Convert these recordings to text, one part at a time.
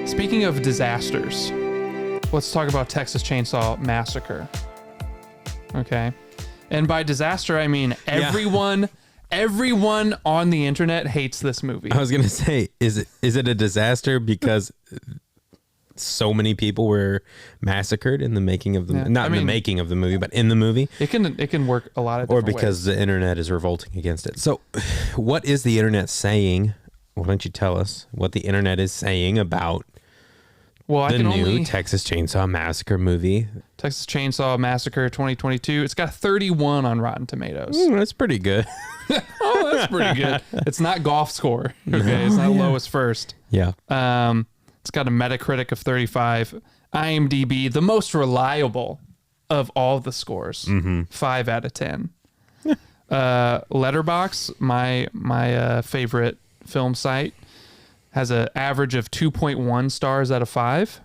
Speaking of disasters, let's talk about Texas Chainsaw Massacre. Okay. And by disaster, I mean everyone on the internet hates this movie. I was going to say, is it a disaster because so many people were massacred in the making of the the making of the movie, but in the movie? It can work a lot of different ways. Or because the internet is revolting against it. So what is the internet saying? Why don't you tell us what the internet is saying about the new Texas Chainsaw Massacre movie? Texas Chainsaw Massacre 2022. It's got 31 on Rotten Tomatoes. That's pretty good. Oh, that's pretty good. It's not golf score. Okay, it's not lowest first. Yeah. It's got a Metacritic of 35. IMDb, the most reliable of all the scores, 5 out of 10. Letterboxd, my favorite film site, has an average of 2.1 stars out of 5.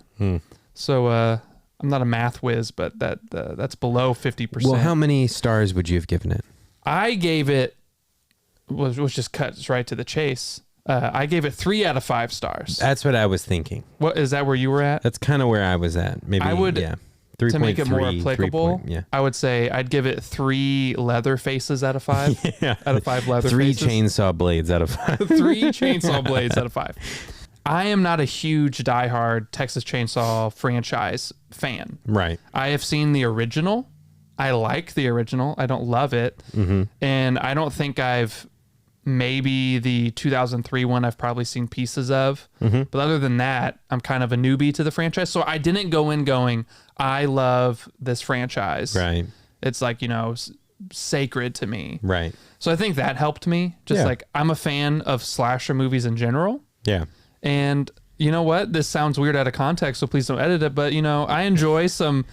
So I'm not a math whiz, but that's below 50%. Well, how many stars would you have given it? I gave it, was just cut right to the chase. I gave it 3 out of 5 stars. That's what I was thinking. What is that? Where you were at? That's kind of where I was at. Maybe I would. Yeah. 3. To make it more applicable, yeah. I would say I'd give it 3 leather faces out of 5. Yeah. Out of 5 leather 3 faces. 3 chainsaw blades out of 5. 3 chainsaw blades out of 5. I am not a huge diehard Texas Chainsaw franchise fan. Right. I have seen the original. I like the original. I don't love it. And I don't think maybe the 2003 one I've probably seen pieces of. But other than that, I'm kind of a newbie to the franchise. So I didn't go in going, I love this franchise. Right. It's like, sacred to me. Right. So I think that helped me. Just like, I'm a fan of slasher movies in general. Yeah. And you know what? This sounds weird out of context, so please don't edit it. But, I enjoy some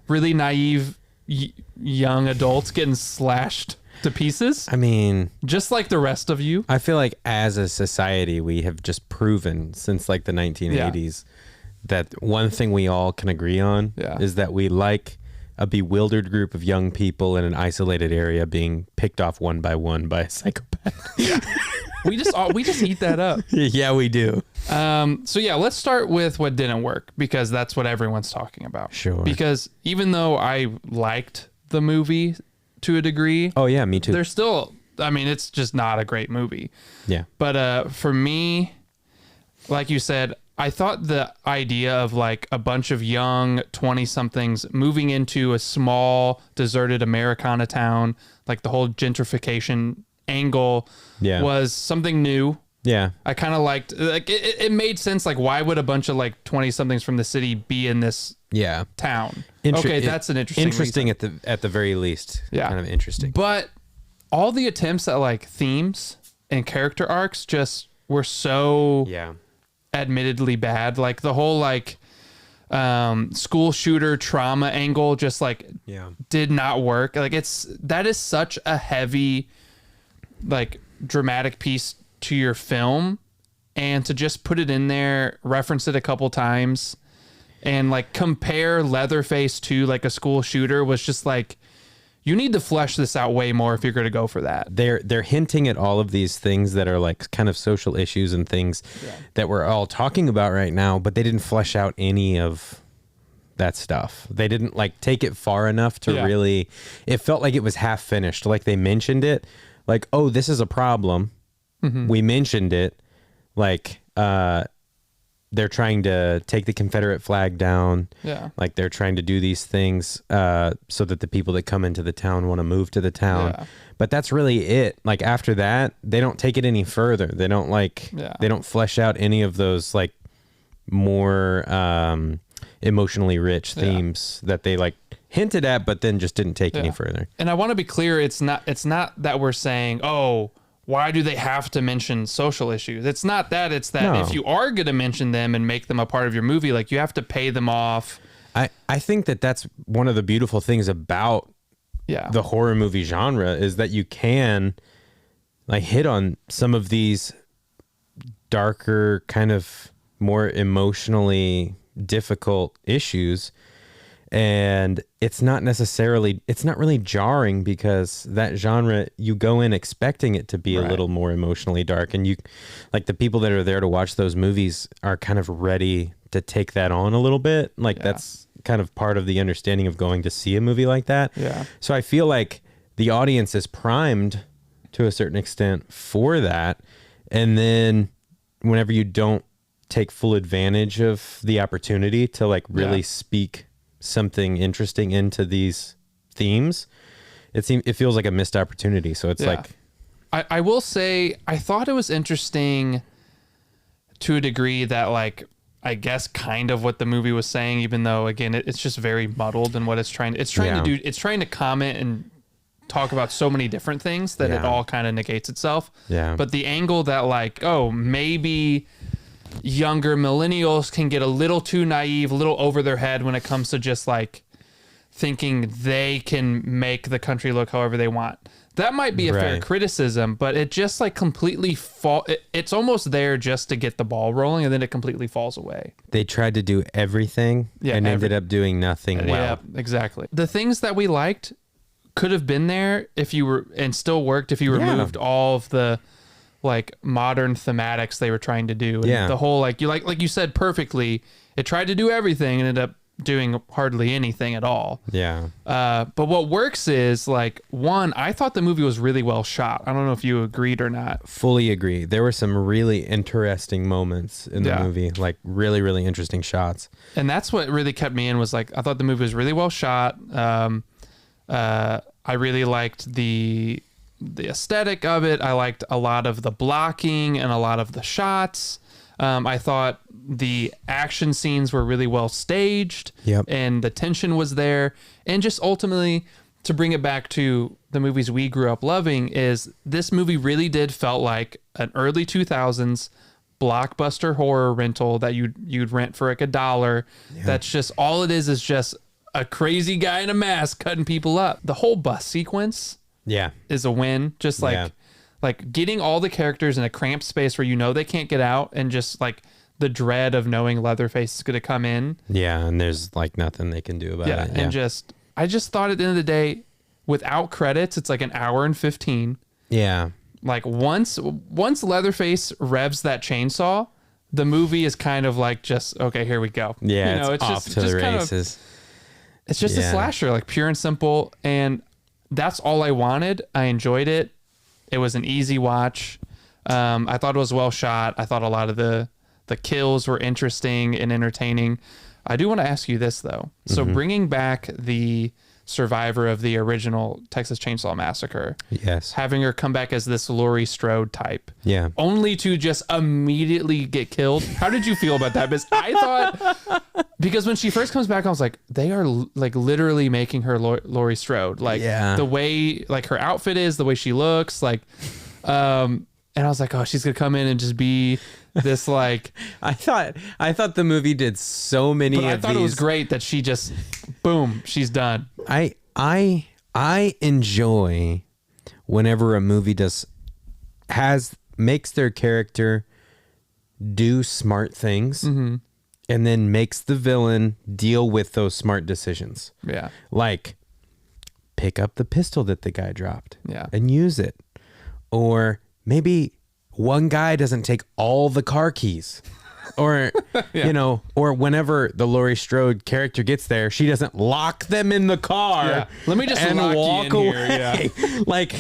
really naive young adults getting slashed to pieces. I mean, just like the rest of you. I feel like as a society, we have just proven since like the 1980s that one thing we all can agree on is that we like a bewildered group of young people in an isolated area being picked off one by one by a psychopath. We just eat that up. Yeah, we do. So let's start with what didn't work, because that's what everyone's talking about. Sure. Because even though I liked the movie to a degree. Oh yeah, me too. There's still, it's just not a great movie. Yeah. But for me, like you said, I thought the idea of like a bunch of young 20-somethings moving into a small deserted Americana town, like the whole gentrification angle was something new. Yeah. I kind of liked, like, it made sense. Like, why would a bunch of like 20-somethings from the city be in this town? Okay, that's an interesting reason. at the very least. Yeah. Kind of interesting. But all the attempts at like themes and character arcs just were so admittedly bad. Like the whole like school shooter trauma angle just like did not work. Like that is such a heavy like dramatic piece to your film, and to just put it in there, reference it a couple times, and like compare Leatherface to like a school shooter was just like, you need to flesh this out way more if you're going to go for that. They're hinting at all of these things that are like kind of social issues and things that we're all talking about right now, but they didn't flesh out any of that stuff. They didn't like take it far enough to really, it felt like it was half finished. Like they mentioned it, like, oh, this is a problem. We mentioned it, like they're trying to take the Confederate flag down. Yeah. Like they're trying to do these things so that the people that come into the town want to move to the town. Yeah. But that's really it. Like after that, they don't take it any further. They don't they don't flesh out any of those like more emotionally rich themes that they like hinted at, but then just didn't take any further. And I want to be clear, it's not that we're saying, oh, why do they have to mention social issues? It's not that. It's that if you are going to mention them and make them a part of your movie, like you have to pay them off. I think that's one of the beautiful things about the horror movie genre is that you can like hit on some of these darker, kind of more emotionally difficult issues. And it's not really jarring because that genre, you go in expecting it to be a little more emotionally dark. And you, like the people that are there to watch those movies are kind of ready to take that on a little bit. Like that's kind of part of the understanding of going to see a movie like that. Yeah. So I feel like the audience is primed to a certain extent for that. And then whenever you don't take full advantage of the opportunity to like really speak something interesting into these themes, it feels like a missed opportunity. So it's like, I will say, I thought it was interesting to a degree that like, I guess kind of what the movie was saying, even though again, it's just very muddled in what it's trying to do. It's trying to comment and talk about so many different things that it all kind of negates itself. Yeah. But the angle that like, oh, maybe younger millennials can get a little too naive, a little over their head when it comes to just like thinking they can make the country look however they want. That might be a fair criticism, but it just like completely it's almost there just to get the ball rolling, and then it completely falls away. They tried to do everything and ended up doing nothing well. Yeah, exactly. The things that we liked could have been there if you were, and still worked if you removed all of the like modern thematics they were trying to do. And the whole like you said perfectly, it tried to do everything and ended up doing hardly anything at all. Yeah. But what works is like, one, I thought the movie was really well shot. I don't know if you agreed or not. Fully agree. There were some really interesting moments in the movie, like really, really interesting shots. And that's what really kept me in, was like, I thought the movie was really well shot. I really liked the aesthetic of it. I liked a lot of the blocking and a lot of the shots. I thought the action scenes were really well staged, and the tension was there. And just ultimately, to bring it back to the movies we grew up loving, is this movie really did felt like an early 2000s blockbuster horror rental that you'd rent for like $1. That's just all it is just a crazy guy in a mask cutting people up. The whole bus sequence is a win. Just like getting all the characters in a cramped space where you know they can't get out, and just like the dread of knowing Leatherface is going to come in. Yeah, and there's like nothing they can do about it. And I just thought at the end of the day, without credits, it's like an hour and 15. Yeah. Like once Leatherface revs that chainsaw, the movie is kind of like just, okay, here we go. Yeah, you know, it's off to the races. It's just a slasher, like pure and simple. And that's all I wanted. I enjoyed it. It was an easy watch. I thought it was well shot. I thought a lot of the kills were interesting and entertaining. I do want to ask you this though. So bringing back the survivor of the original Texas Chainsaw Massacre, having her come back as this Laurie Strode type, only to just immediately get killed. How did you feel about that? Because I thought, because when she first comes back, I was like, they are like literally making her Laurie Strode, like the way like her outfit is, the way she looks, like, and I was like, oh, she's gonna come in and just be this like. I thought the movie did so many. But I thought it was great that she just, boom, she's done. I enjoy whenever a movie makes their character do smart things, and then makes the villain deal with those smart decisions. Yeah, like pick up the pistol that the guy dropped, and use it, or maybe one guy doesn't take all the car keys, or, you know, or whenever the Laurie Strode character gets there, she doesn't lock them in the car. Yeah. Let me just and walk away. Here. Yeah. Like,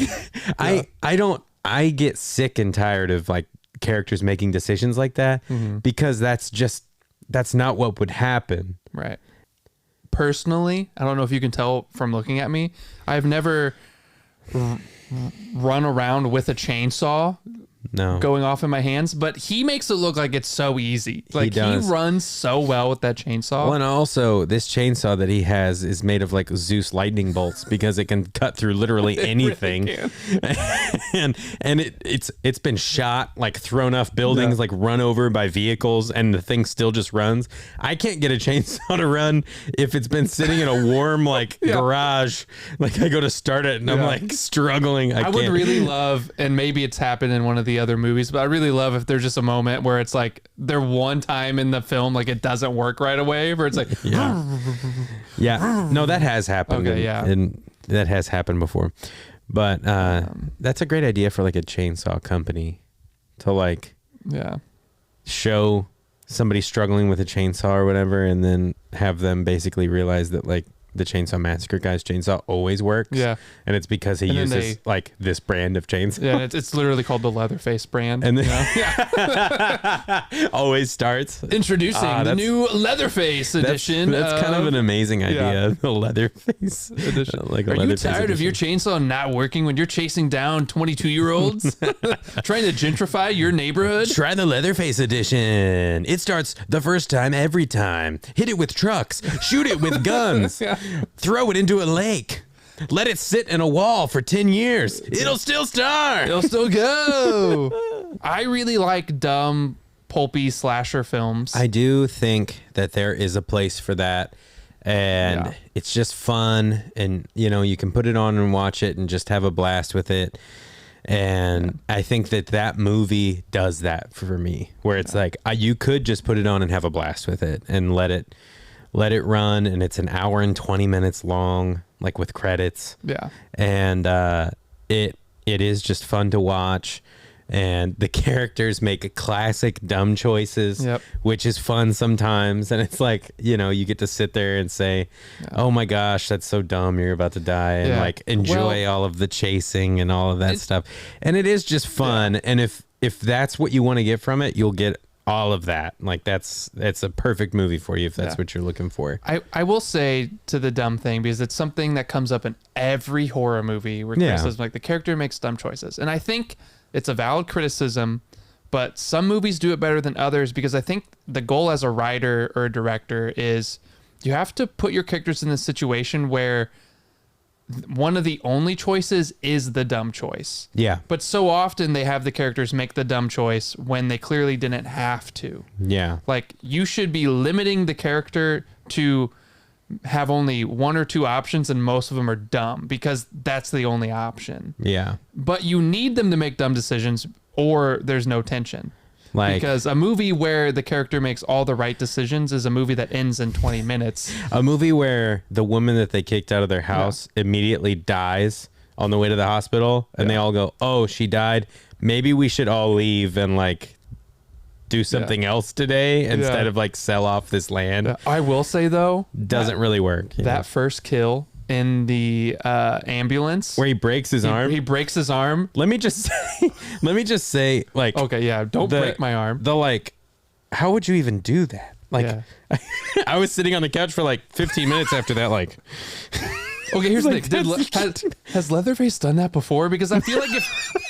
I get sick and tired of like characters making decisions like that, because that's not what would happen. Right. Personally, I don't know if you can tell from looking at me, I've never run around with a chainsaw going off in my hands, but he makes it look like it's so easy. Like he runs so well with that chainsaw. Well, and also this chainsaw that he has is made of like Zeus lightning bolts, because it can cut through literally anything. Really and it's been shot, like thrown off buildings, like run over by vehicles, and the thing still just runs. I can't get a chainsaw to run if it's been sitting in a warm like garage. Like I go to start it and I'm like struggling. I would really love, and maybe it's happened in one of the other movies, but I really love if there's just a moment where it's like there one time in the film like it doesn't work right away, where it's like no, that has happened. And that has happened before, but that's a great idea for like a chainsaw company to like show somebody struggling with a chainsaw or whatever, and then have them basically realize that like the Chainsaw Massacre guy's chainsaw always works. Yeah. And it's because he uses like this brand of chainsaw. Yeah, it's literally called the Leatherface brand. And then always starts. Introducing the new Leatherface edition. That's kind of an amazing idea. The Leatherface edition. Like Are you tired of your chainsaw not working when you're chasing down 22-year-olds? Trying to gentrify your neighborhood? Try the Leatherface edition. It starts the first time every time. Hit it with trucks. Shoot it with guns. Throw it into a lake. Let it sit in a wall for 10 years. It'll still start. It'll still go. I really like dumb, pulpy slasher films. I do think that there is a place for that. And it's just fun. And, you know, you can put it on and watch it and just have a blast with it. And I think that movie does that for me, where it's like you could just put it on and have a blast with it and let it run, and it's an hour and 20 minutes long, like with credits. Yeah. And it is just fun to watch, and the characters make classic dumb choices, which is fun sometimes. And it's like, you know, you get to sit there and say, oh my gosh, that's so dumb, you're about to die, and like enjoy all of the chasing and all of that stuff. And it is just fun. And if that's what you want to get from it, you'll get all of that. Like it's a perfect movie for you if that's what you're looking for. I will say to the dumb thing, because it's something that comes up in every horror movie where criticism, like the character makes dumb choices. And I think it's a valid criticism, but some movies do it better than others, because I think the goal as a writer or a director is you have to put your characters in a situation where one of the only choices is the dumb choice. Yeah. But so often they have the characters make the dumb choice when they clearly didn't have to. Yeah. Like, you should be limiting the character to have only one or two options, and most of them are dumb because that's the only option. Yeah. But you need them to make dumb decisions, or there's no tension. Like, because a movie where the character makes all the right decisions is a movie that ends in 20 minutes. A movie where the woman that they kicked out of their house immediately dies on the way to the hospital, and they all go, oh, she died. Maybe we should all leave and like do something else today instead of like sell off this land. I will say though, doesn't really work. That first kill in the ambulance where he breaks his arm. He breaks his arm. Let me just say, like, okay, yeah, don't break my arm. How would you even do that? Like, I was sitting on the couch for like 15 minutes after that. Like, okay, here's the thing. Has Leatherface done that before? Because I feel like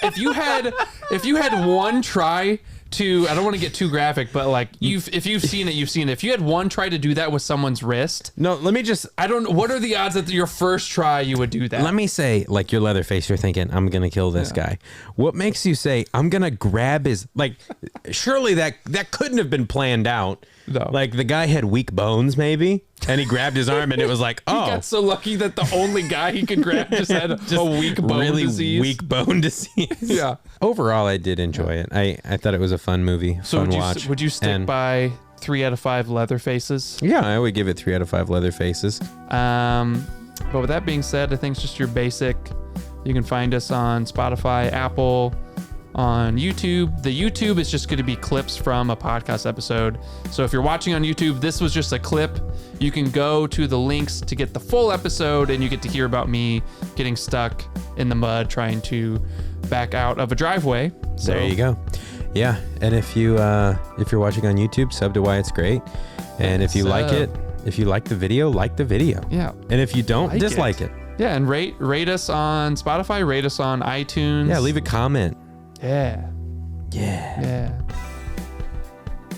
if you had one try to, I don't want to get too graphic, but like if you've seen it, you've seen it. If you had one try to do that with someone's wrist. No, let me just, I don't know. What are the odds that your first try you would do that? Let me say, like, you're Leatherface, you're thinking, I'm going to kill this guy. What makes you say, I'm going to grab his, like, surely that couldn't have been planned out. No. Like, the guy had weak bones, maybe, and he grabbed his arm, and it was like, oh. He got so lucky that the only guy he could grab just had a weak bone disease. Weak bone disease. Yeah. Overall, I did enjoy it. I thut it was a fun movie, fun watch. Would you stick by 3 out of 5 Leatherfaces? Yeah, I would give it 3 out of 5 Leatherfaces. But with that being said, I think it's just your basic. You can find us on Spotify, Apple, on YouTube. The YouTube is just going to be clips from a podcast episode. So if you're watching on YouTube, this was just a clip. You can go to the links to get the full episode, and you get to hear about me getting stuck in the mud trying to back out of a driveway. So there you go. Yeah, and if you're watching on YouTube, sub to Why It's Great. And if you like it, if you like the video, like the video. Yeah. And if you don't, dislike it. Yeah, and rate us on Spotify, rate us on iTunes. Yeah, leave a comment. Yeah. Yeah.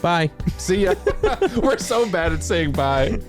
Bye. See ya. We're so bad at saying bye.